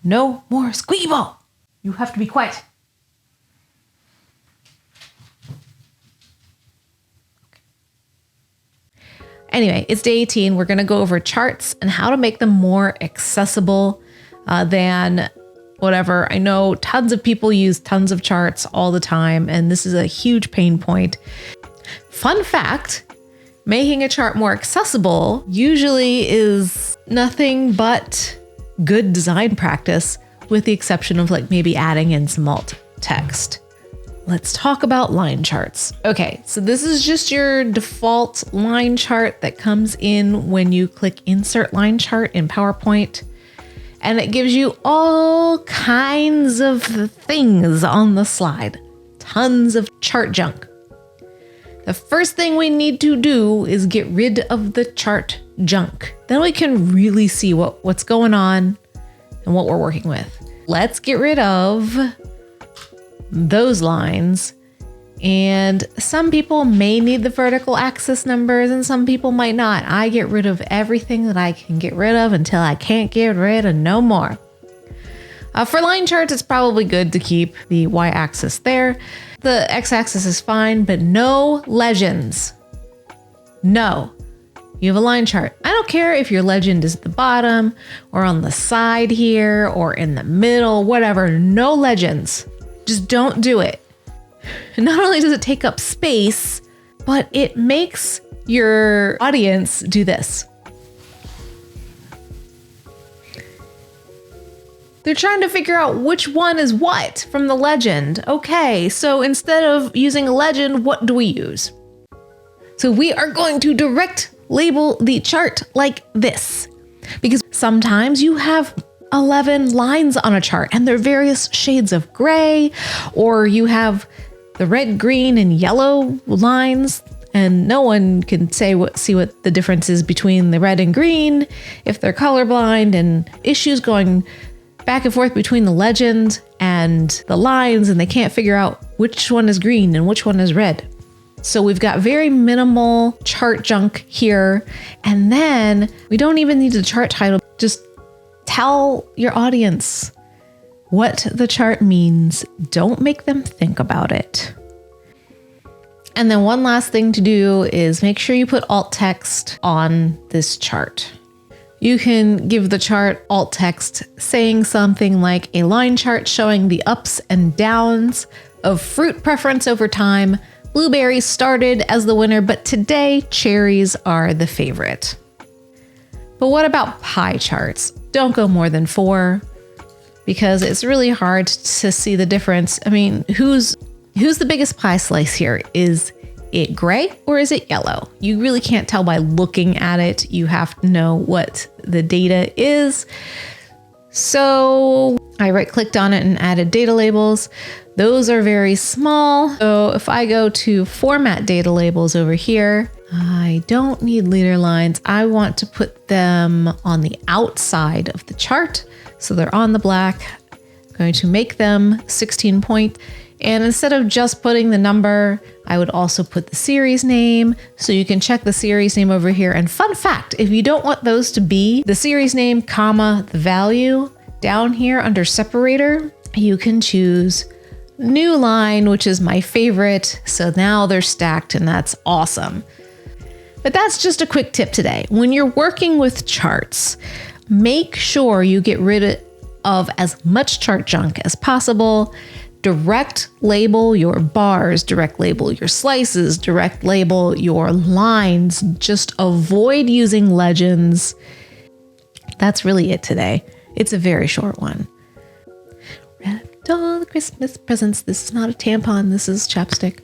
No more squeeball. You have to be quiet. Anyway, it's day 18. We're going to go over charts and how to make them more accessible than whatever. I know tons of people use tons of charts all the time, and this is a huge pain point. Fun fact, making a chart more accessible usually is nothing but good design practice, with the exception of like maybe adding in some alt text. Let's talk about line charts. Okay, so this is just your default line chart that comes in when you click Insert Line Chart in PowerPoint. And it gives you all kinds of things on the slide. Tons of chart junk. The first thing we need to do is get rid of the chart junk. Then we can really see what's going on and what we're working with. Let's get rid of those lines. And some people may need the vertical axis numbers and some people might not. I get rid of everything that I can get rid of until I can't get rid of no more. For line charts, it's probably good to keep the y-axis there. The x-axis is fine, but no legends. No. You have a line chart. I don't care if your legend is at the bottom or on the side here or in the middle, whatever. No legends. Just don't do it. Not only does it take up space, but it makes your audience do this. They're trying to figure out which one is what from the legend. Okay, so instead of using a legend, what do we use? So we are going to direct label the chart like this, because sometimes you have 11 lines on a chart and they're various shades of gray, or you have the red, green, and yellow lines, and no one can see what the difference is between the red and green if they're colorblind, and issues going back and forth between the legend and the lines, and they can't figure out which one is green and which one is red. So we've got very minimal chart junk here, and then we don't even need the chart title. Just tell your audience what the chart means. Don't make them think about it. And then one last thing to do is make sure you put alt text on this chart. You can give the chart alt text saying something like a line chart showing the ups and downs of fruit preference over time. Blueberries started as the winner, but today cherries are the favorite. But what about pie charts? Don't go more than 4, because it's really hard to see the difference. I mean, who's the biggest pie slice here? Is it gray or is it yellow? You really can't tell by looking at it. You have to know what the data is. So I right-clicked on it and added data labels. Those are very small. So if I go to Format Data Labels over here, I don't need leader lines. I want to put them on the outside of the chart. So they're on the black. I'm going to make them 16 point. And instead of just putting the number, I would also put the series name. So you can check the series name over here. And fun fact, if you don't want those to be the series name, comma, the value, down here under separator, you can choose new line, which is my favorite. So now they're stacked and that's awesome. But that's just a quick tip today. When you're working with charts, make sure you get rid of as much chart junk as possible. Direct label your bars, direct label your slices, direct label your lines. Just avoid using legends. That's really it today. It's a very short one. Wrapped all the Christmas presents. This is not a tampon, this is chapstick.